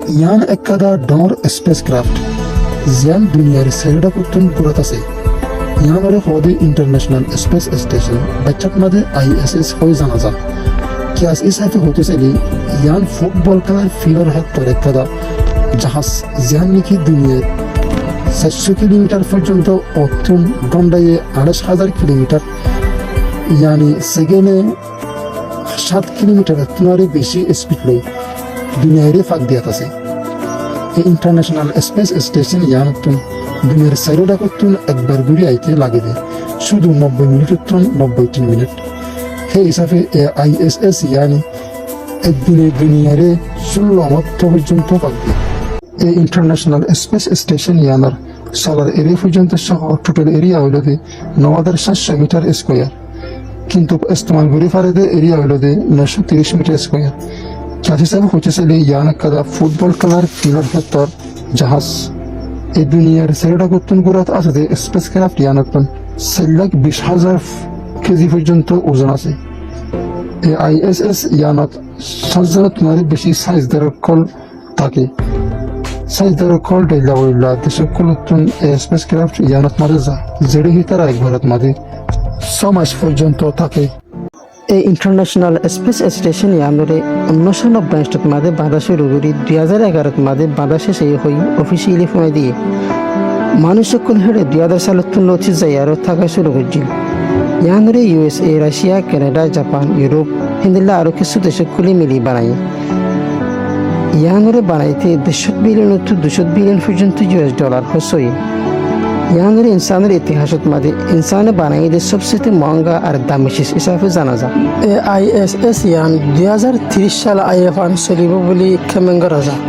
Yan ekkada Donor spacecraft Zian duniyar serida kutun kurat ase. Yanore Hodi International Space Station बच्चकमध्ये ISS होय जाणाचा की आज इसाफे होते सली यान फुटबॉल खेलार फिगर है तो ekkada জাহাজ জিয়ান নাকি দুনিয়ার 700 কিলোমিটার পর্যন্ত অত্যুন গন্ডায়ে 28,000 কিলোমিটার यानी সেকেন্ডে 7 কিলোমিটার তুলনায় বেশি স্পিড লই দুনিয়ার ফাঁক দিয়াত আছে এই ইন্টারন্যাশনাল স্পেস স্টেশন ইয়ানতুন দুনিয়ার সাইরোডা করতুন একবার ঘুরে আইতে লাগে দে শুধু 90 মিনিটের তুন 93 মিনিট সেই হিসাবে ISS ইয়ানি একদিনে দুনিয়ার 16 মাত্র পর্যন্ত পাবে এই ইন্টারন্যাশনাল স্পেস স্টেশন ইয়ানার সোলার এরিয়া পর্যন্ত সহ টোটাল এরিয়া হইল 9,700 মিটার স্কয়ার কিন্তু ইস্তেমাল করে ফারেদে এরিয়া হইল 930 মিটার স্কয়ার যাতে সব হচ্ছে ইয়ানা কাদা ফুটবল খেলার ফিল্ডের ক্ষেত্রে জাহাজ এই দুনিয়ার সেটা করতুন গুরাত আছে স্পেস ক্রাফট ইয়ানাতন 20,000 কেজি পর্যন্ত ওজন আছে এই ISS ইয়ানাত 7,000 বেশি সাইজ দ্বারা কল থাকে সাইজ দ্বারা কল ডেলা হইলা দেশকুলতুন স্পেস ক্রাফট ইয়ানাত মাঝে যা জেডি হিতারা একবারত মাঝে 6 মাস পর্যন্ত থাকে এই ইন্টারন্যাশনাল স্পেস স্টেশন ইয়ানরে 1990 মাঝে বাঁধা শুরু করি 2011 মাঝে বাঁধা শেষে হই অফিসিয়ালি ফোনে দিয়ে মানুষ সকল হেড়ে 2000 সালের তুলনায় যাই আরও থাকা শুরু করছিল ইয়ানরে USA Russia Canada Japan Europe হিন্দিল্লা আরও কিছু দেশকুলি মিলি বানাই ইয়ানরে বানাইতে 100 বিলিয়ন টু 200 বিলিয়ন পর্যন্ত US ডলার হসই ইয়ানরে ইনসানের ইতিহাসত মাঝে ইনসানে বানাইতে সবচেয়ে মহঙ্গা আর দামি শেষ হিসাবে জানা যায় ISS ইয়ান 2030 সাল IFAN চলিব বুলি খেমেং করা যায়